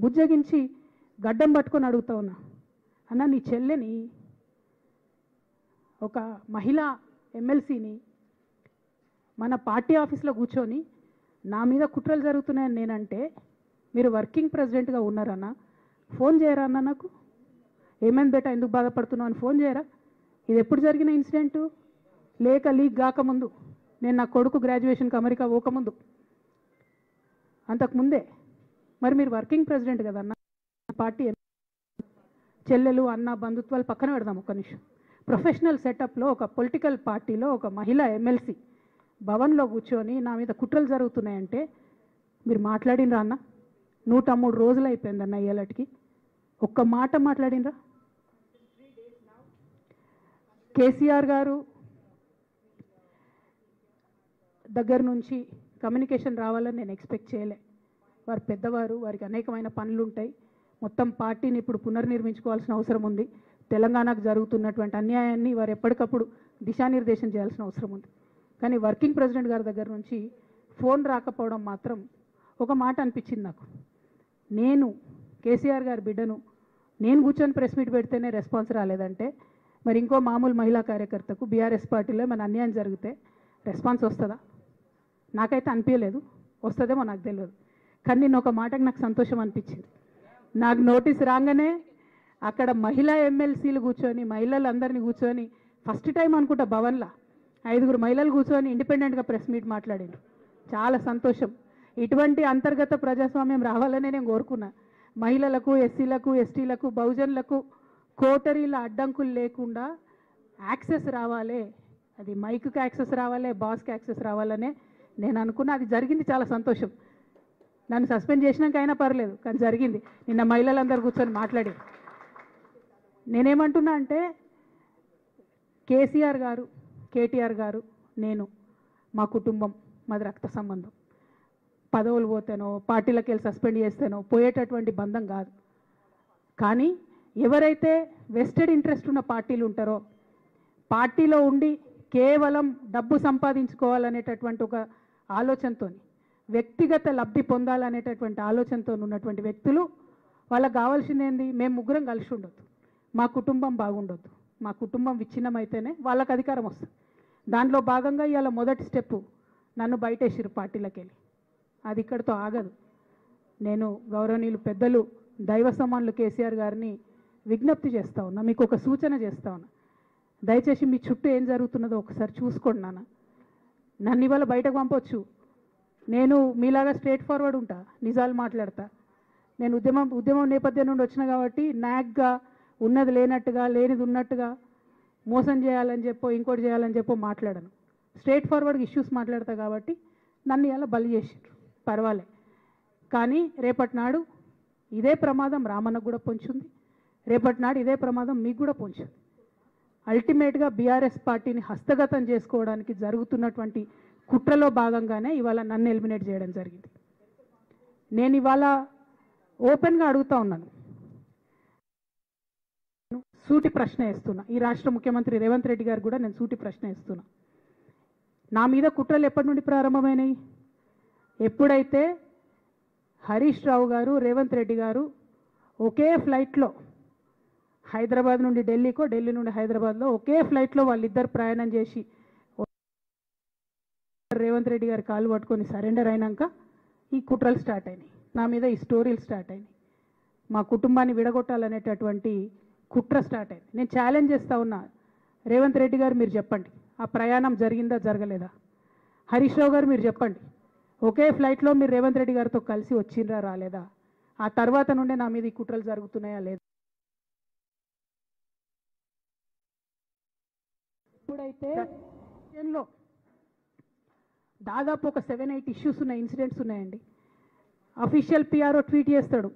బుజ్జగించి గడ్డం పట్టుకొని అడుగుతా ఉన్నా, అన్న నీ చెల్లెని ఒక మహిళా ఎమ్మెల్సీని మన పార్టీ ఆఫీస్లో కూర్చొని నా మీద కుట్రలు జరుగుతున్నాయని నేనంటే మీరు వర్కింగ్ ప్రెసిడెంట్గా ఉన్నారన్న, ఫోన్ చేయరా అన్న, నాకు ఏమైంది బేటా ఎందుకు బాధపడుతున్నావు అని ఫోన్ చేయరా? ఇది ఎప్పుడు జరిగిన ఇన్సిడెంటు? లేక లీక్ కాకముందు, నేను నా కొడుకు గ్రాడ్యుయేషన్కి అమెరికా పోకముందు, అంతకుముందే. మరి మీరు వర్కింగ్ ప్రెసిడెంట్ కదన్న, పార్టీ చెల్లెలు అన్న బంధుత్వాలు పక్కన పెడదాం ఒక్క నిమిషం. ప్రొఫెషనల్ సెటప్లో ఒక పొలిటికల్ పార్టీలో ఒక మహిళా ఎమ్మెల్సీ భవన్లో కూర్చొని నా మీద కుట్రలు జరుగుతున్నాయంటే మీరు మాట్లాడినరా అన్న? 103 రోజులు అయిపోయిందన్న ఇయ్యాలటికి, ఒక్క మాట మాట్లాడినరా? కేసీఆర్ గారు దగ్గర నుంచి కమ్యూనికేషన్ రావాలని నేను ఎక్స్పెక్ట్ చేయలే. వారు పెద్దవారు, వారికి అనేకమైన పనులు ఉంటాయి. మొత్తం పార్టీని ఇప్పుడు పునర్నిర్మించుకోవాల్సిన అవసరం ఉంది. తెలంగాణకు జరుగుతున్నటువంటి అన్యాయాన్ని వారు ఎప్పటికప్పుడు దిశానిర్దేశం చేయాల్సిన అవసరం ఉంది. కానీ వర్కింగ్ ప్రెసిడెంట్ గారి దగ్గర నుంచి ఫోన్ రాకపోవడం మాత్రం ఒక మాట అనిపించింది నాకు. నేను కేసీఆర్ గారి బిడ్డను, నేను కూర్చొని ప్రెస్ మీట్ పెడితేనే రెస్పాన్స్ రాలేదంటే మరి ఇంకో మామూలు మహిళా కార్యకర్తకు బీఆర్ఎస్ పార్టీలో మన అన్యాయం జరిగితే రెస్పాన్స్ వస్తుందా? నాకైతే అనిపించలేదు. వస్తుందేమో నాకు తెలియదు. కానీ నేను ఒక మాటకు నాకు సంతోషం అనిపించింది. నాకు నోటీస్ రాగానే అక్కడ మహిళా ఎమ్మెల్సీలు కూర్చొని, మహిళలందరినీ కూర్చొని, ఫస్ట్ టైం అనుకుంటా భవన్లో 5 మహిళలు కూర్చొని ఇండిపెండెంట్గా ప్రెస్ మీట్ మాట్లాడారు. చాలా సంతోషం. ఇటువంటి అంతర్గత ప్రజాస్వామ్యం రావాలనే నేను కోరుకున్నా. మహిళలకు, ఎస్సీలకు, ఎస్టీలకు, బహుజనులకు కోటరీల అడ్డంకులు లేకుండా యాక్సెస్ రావాలి, అది మైక్కి యాక్సెస్ రావాలి, బాస్కి యాక్సెస్ రావాలనే నేను అనుకున్నా. అది జరిగింది, చాలా సంతోషం. నన్ను సస్పెండ్ చేసినాక అయినా పర్లేదు, కానీ జరిగింది. నిన్న మహిళలందరూ కూర్చొని మాట్లాడి నేనేమంటున్నా అంటే కేసీఆర్ గారు, కేటీఆర్ గారు, నేను, మా కుటుంబం, మాది రక్త సంబంధం. పదవులు పోతేనో, పార్టీలకు వెళ్ళి సస్పెండ్ చేస్తేనో పోయేటటువంటి బంధం కాదు. కానీ ఎవరైతే వెస్టెడ్ ఇంట్రెస్ట్ ఉన్న పార్టీలు ఉంటారో, పార్టీలో ఉండి కేవలం డబ్బు సంపాదించుకోవాలనేటటువంటి ఒక ఆలోచనతో, వ్యక్తిగత లబ్ధి పొందాలనేటటువంటి ఆలోచనతో ఉన్నటువంటి వ్యక్తులు, వాళ్ళకి కావాల్సింది ఏంది? మేము ముగ్గురం కలిసి ఉండొద్దు, మా కుటుంబం బాగుండొద్దు, మా కుటుంబం విచ్ఛిన్నమైతేనే వాళ్ళకి అధికారం వస్తుంది. దాంట్లో భాగంగా ఇవాళ మొదటి స్టెప్పు నన్ను బయటేసిరు పార్టీలకు వెళ్ళి. అది ఇక్కడితో ఆగదు. నేను గౌరవనీయులు పెద్దలు దైవ సమానులు కేసీఆర్ గారిని విజ్ఞప్తి చేస్తూ ఉన్నా, మీకు ఒక సూచన చేస్తూ ఉన్నా. దయచేసి మీ చుట్టూ ఏం జరుగుతున్నదో ఒకసారి చూసుకోండి నాన్న. నన్ను ఇవాళ బయటకు పంపొచ్చు, నేను మీలాగా స్ట్రేట్ ఫార్వర్డ్ ఉంటా, నిజాలు మాట్లాడతా. నేను ఉద్యమం నేపథ్యం నుండి వచ్చిన కాబట్టి నాగ్గా, ఉన్నది లేనట్టుగా, లేనిది ఉన్నట్టుగా, మోసం చేయాలని చెప్పో ఇంకోటి చేయాలని చెప్పో మాట్లాడను. స్ట్రేట్ ఫార్వర్డ్గా ఇష్యూస్ మాట్లాడతా కాబట్టి నన్ను ఇలా బలి చేసిండ్రు, పర్వాలే. కానీ రేపటి నాడు ఇదే ప్రమాదం రామన్నకు కూడా పొంచుంది, రేపటి నాడు ఇదే ప్రమాదం మీకు కూడా పొంచుంది. అల్టిమేట్గా బీఆర్ఎస్ పార్టీని హస్తగతం చేసుకోవడానికి జరుగుతున్నటువంటి కుట్రలో భాగంగానే ఇవాళ నన్ను ఎలిమినేట్ చేయడం జరిగింది. నేను ఇవాళ ఓపెన్గా అడుగుతూ ఉన్నాను, సూటి ప్రశ్న వేస్తున్నా. ఈ రాష్ట్ర ముఖ్యమంత్రి రేవంత్ రెడ్డి గారు కూడా నేను సూటి ప్రశ్న వేస్తున్నా. నా మీద కుట్రలు ఎప్పటి నుండి ప్రారంభమైనాయి? ఎప్పుడైతే హరీష్ రావు గారు, రేవంత్ రెడ్డి గారు ఒకే ఫ్లైట్లో హైదరాబాద్ నుండి ఢిల్లీకో, ఢిల్లీ నుండి హైదరాబాద్లో ఒకే ఫ్లైట్లో వాళ్ళిద్దరు ప్రయాణం చేసి రేవంత్ రెడ్డి గారు కాలు పట్టుకొని సరెండర్ అయినాక ఈ కుట్రలు స్టార్ట్ అయినాయి, నా మీద ఈ స్టోరీలు స్టార్ట్ అయినాయి. మా కుటుంబాన్ని విడగొట్టాలనేటటువంటి కుట్ర స్టార్ట్ అయింది. నేను ఛాలెంజ్ చేస్తూ ఉన్నా, రేవంత్ రెడ్డి గారు మీరు చెప్పండి, ఆ ప్రయాణం జరిగిందా జరగలేదా? హరీష్ రావు గారు మీరు చెప్పండి, ఒకే ఫ్లైట్లో మీరు రేవంత్ రెడ్డి గారితో కలిసి వచ్చిండ్రా రాలేదా? ఆ తర్వాత నుండే నా మీద ఈ కుట్రలు జరుగుతున్నాయా లేదా? ఇప్పుడైతే దాదాపు ఒక 7-8 ఇష్యూస్ ఉన్నాయి, ఇన్సిడెంట్స్ ఉన్నాయండి. అఫీషియల్ పిఆర్ఓ ట్వీట్ చేస్తాడు,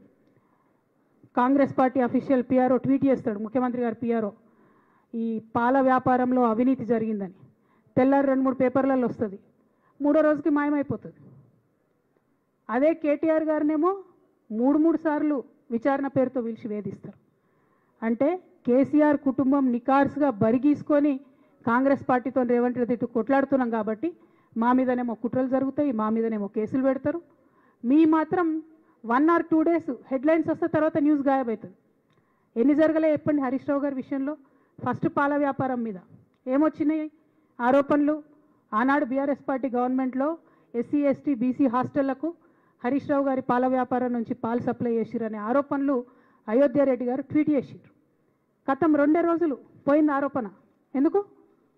Congress party official PRO tweet చేస్తాడు, ముఖ్యమంత్రి గారు పిఆర్ఓ, ఈ పాల వ్యాపారంలో అవినీతి జరిగిందని. తెల్లారి 2-3 పేపర్లలో వస్తుంది, 3వ రోజుకి మాయమైపోతుంది. అదే కేటీఆర్ గారినేమో 3 సార్లు విచారణ పేరుతో పిలిచి వేధిస్తారు. అంటే కేసీఆర్ కుటుంబం నికార్స్గా బరిగీసుకొని కాంగ్రెస్ పార్టీతో రేవంత్ రెడ్డితో కొట్లాడుతున్నాం కాబట్టి మా మీదనేమో కుట్రలు జరుగుతాయి, మా మీదనేమో కేసులు పెడతారు. మీ మాత్రం 1 or 2 days హెడ్లైన్స్ వస్తే తర్వాత న్యూస్ గాయబవుతుంది. ఎన్ని జరగలే చెప్పండి హరీష్ రావు గారి విషయంలో. ఫస్ట్ పాల వ్యాపారం మీద ఏమొచ్చినాయి ఆరోపణలు. ఆనాడు బీఆర్ఎస్ పార్టీ గవర్నమెంట్లో SC ST BC హాస్టళ్లకు Harish Rao గారి పాల వ్యాపారం నుంచి పాలు సప్లై చేసిరనే ఆరోపణలు అయోధ్య రెడ్డి గారు ట్వీట్ చేసిరు. గతం 2 రోజులు పోయింది ఆరోపణ. ఎందుకు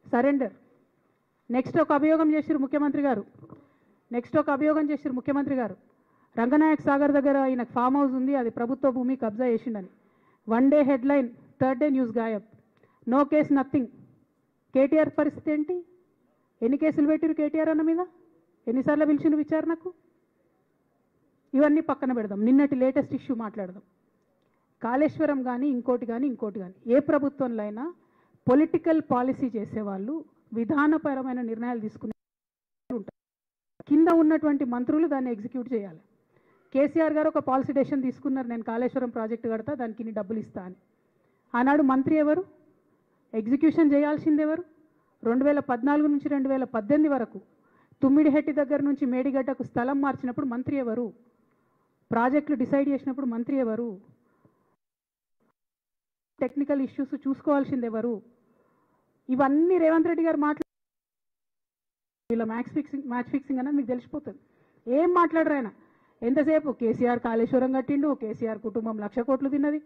సరెండర్. నెక్స్ట్ ఒక అభియోగం చేసిరు ముఖ్యమంత్రి గారు. రంగనాయక్ సాగర్ దగ్గర ఆయన ఫామ్ హౌస్ ఉంది, అది ప్రభుత్వ భూమి, కబ్జా చేసిండని. 1 day headline, 3rd day news గాయబ్. No case nothing. కేటీఆర్ పరిస్థితి ఏంటి? ఎన్ని కేసులు పెట్టిరు కేటీఆర్ అన్న మీద? ఎన్నిసార్లు పిలిచిండు విచారణకు? ఇవన్నీ పక్కన పెడదాం. నిన్నటి లేటెస్ట్ ఇష్యూ మాట్లాడదాం. కాళేశ్వరం కానీ ఇంకోటి కానీ ఏ ప్రభుత్వంలో అయినా పొలిటికల్ పాలసీ చేసేవాళ్ళు విధానపరమైన నిర్ణయాలు తీసుకునే ఉంటారు. కింద ఉన్నటువంటి మంత్రులు దాన్ని ఎగ్జిక్యూట్ చేయాలి. కేసీఆర్ గారు ఒక పాలసీ డెసిషన్ తీసుకున్నారు, నేను కాళేశ్వరం ప్రాజెక్టు కడతా, దానికి ఇన్ని డబ్బులు ఇస్తా అని. ఆనాడు మంత్రి ఎవరు? ఎగ్జిక్యూషన్ చేయాల్సింది ఎవరు? 2014 నుంచి 2018 వరకు తుమ్మిడిహెట్టి దగ్గర నుంచి మేడిగడ్డకు స్థలం మార్చినప్పుడు మంత్రి ఎవరు? ప్రాజెక్టులు డిసైడ్ చేసినప్పుడు మంత్రి ఎవరు? టెక్నికల్ ఇష్యూస్ చూసుకోవాల్సింది ఎవరు? ఇవన్నీ రేవంత్ రెడ్డి గారు ఇలా మ్యాచ్ ఫిక్సింగ్ అనేది మీకు తెలిసిపోతుంది. ఏం మాట్లాడరు ఆయన. ఎంతసేపు కేసీఆర్ కాళేశ్వరం కట్టిండు, కేసీఆర్ కుటుంబం 1,00,000 కోట్లు తిన్నది.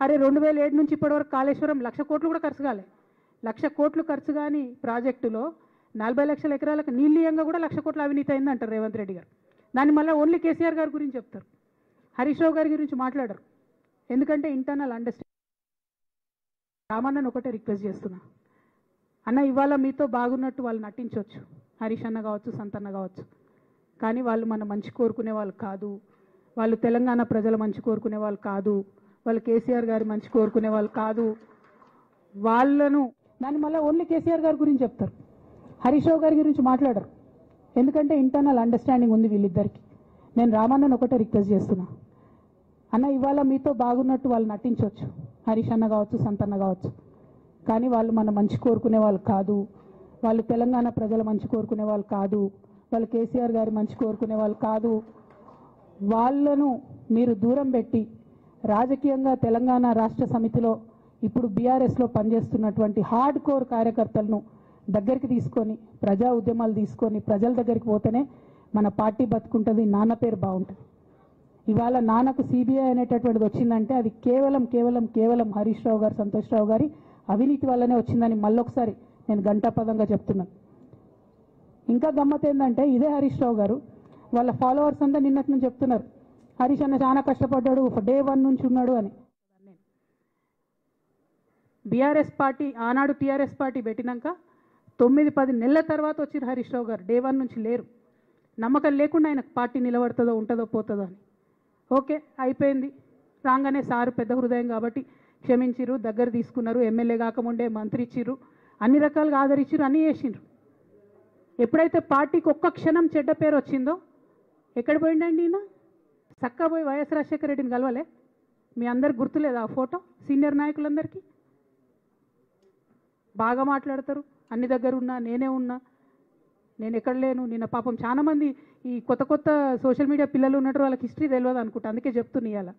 అరే 2007 నుంచి ఇప్పటివరకు కాళేశ్వరం 1,00,000 కోట్లు కూడా ఖర్చు కాలే. 1,00,000 కోట్లు ఖర్చు కాని ప్రాజెక్టులో 40 లక్షల ఎకరాలకు నీళ్ళీయంగా కూడా 1,00,000 కోట్ల అవినీతి అయింది అంటారు రేవంత్ రెడ్డి గారు. దాన్ని మళ్ళీ ఓన్లీ కేసీఆర్ గారి గురించి చెప్తారు, హరీష్ రావు గారి గురించి మాట్లాడరు. ఎందుకంటే ఇంటర్నల్ అండర్స్టాండింగ్. రామన్నను ఒకటే రిక్వెస్ట్ చేస్తున్నా, అన్న ఇవాళ మీతో బాగున్నట్టు వాళ్ళు నటించవచ్చు, హరీష్ అన్న కావచ్చు, సంతన్న కావచ్చు, కానీ వాళ్ళు మన మంచి కోరుకునే వాళ్ళు కాదు. వాళ్ళు తెలంగాణ ప్రజల మంచి కోరుకునే వాళ్ళు కాదు. వాళ్ళు కేసీఆర్ గారి మంచి కోరుకునే వాళ్ళు కాదు. వాళ్ళను దాన్ని మళ్ళీ ఓన్లీ కేసీఆర్ గారి గురించి చెప్తారు, హరీష్ రావు గారి గురించి మాట్లాడరు. ఎందుకంటే ఇంటర్నల్ అండర్స్టాండింగ్ ఉంది వీళ్ళిద్దరికి. నేను రామన్నను ఒకటే రిక్వెస్ట్ చేస్తున్నా, అన్న ఇవాళ మీతో బాగున్నట్టు వాళ్ళు నటించవచ్చు, హరీష్ అన్న కావచ్చు, సంతన్న కావచ్చు, కానీ వాళ్ళు మన మంచి కోరుకునే వాళ్ళు కాదు. వాళ్ళు తెలంగాణ ప్రజల మంచి కోరుకునే వాళ్ళు కాదు. వాళ్ళు కేసీఆర్ గారి మంచి కోరుకునే వాళ్ళు కాదు. వాళ్ళను మీరు దూరం పెట్టి రాజకీయంగా తెలంగాణ రాష్ట్ర సమితిలో ఇప్పుడు బీఆర్ఎస్లో పనిచేస్తున్నటువంటి హార్డ్ కోర్ కార్యకర్తలను దగ్గరికి తీసుకొని ప్రజా ఉద్యమాలు తీసుకొని ప్రజల దగ్గరికి పోతేనే మన పార్టీ బతుకుంటుంది, నాన్న పేరు బాగుంటుంది. ఇవాళ నాన్నకు సిబిఐ అనేటటువంటిది వచ్చిందంటే అది కేవలం హరీష్ రావు గారు, సంతోష్ రావు గారి అవినీతి వల్లనే వచ్చిందని మళ్ళొకసారి నేను గంటాపదంగా చెప్తున్నాను. ఇంకా గమ్మత్ ఏంటంటే ఇదే హరీష్ రావు గారు వాళ్ళ ఫాలోవర్స్ అంతా నిన్నటి నుంచి చెప్తున్నారు, హరీష్ అన్న చాలా కష్టపడ్డాడు, డే 1 నుంచి ఉన్నాడు అని. బీఆర్ఎస్ పార్టీ ఆనాడు టీఆర్ఎస్ పార్టీ పెట్టినాక 9-10 నెలల తర్వాత వచ్చిన హరీష్ రావు గారు డే 1 నుంచి లేరు. నమ్మకం లేకుండా ఆయన పార్టీ నిలబడుతుందో ఉంటుందో పోతుందో అని. ఓకే అయిపోయింది. రాగానే సారు పెద్ద హృదయం కాబట్టి క్షమించిరు, దగ్గర తీసుకున్నారు, ఎమ్మెల్యే కాకముందే మంత్రి ఇచ్చిర్రు, అన్ని రకాలుగా ఆదరించిరు, అన్నీ చేసిండ్రు. ఎప్పుడైతే పార్టీకి ఒక్క క్షణం చెడ్డ పేరు వచ్చిందో ఎక్కడ పోయిండండి ఈయన? చక్కా పోయి వైఎస్ రాజశేఖర రెడ్డిని కలవలే? మీ అందరికి గుర్తులేదు ఆ ఫోటో? సీనియర్ నాయకులందరికీ బాగా మాట్లాడతారు, అన్ని దగ్గర ఉన్నా, నేనే ఉన్నా, నేను ఎక్కడ లేను. నిన్న పాపం చాలామంది ఈ కొత్త సోషల్ మీడియా పిల్లలు ఉన్నట్టు వాళ్ళకి హిస్టరీ తెలియదు అనుకుంటా, అందుకే చెప్తున్నా ఇవాళ.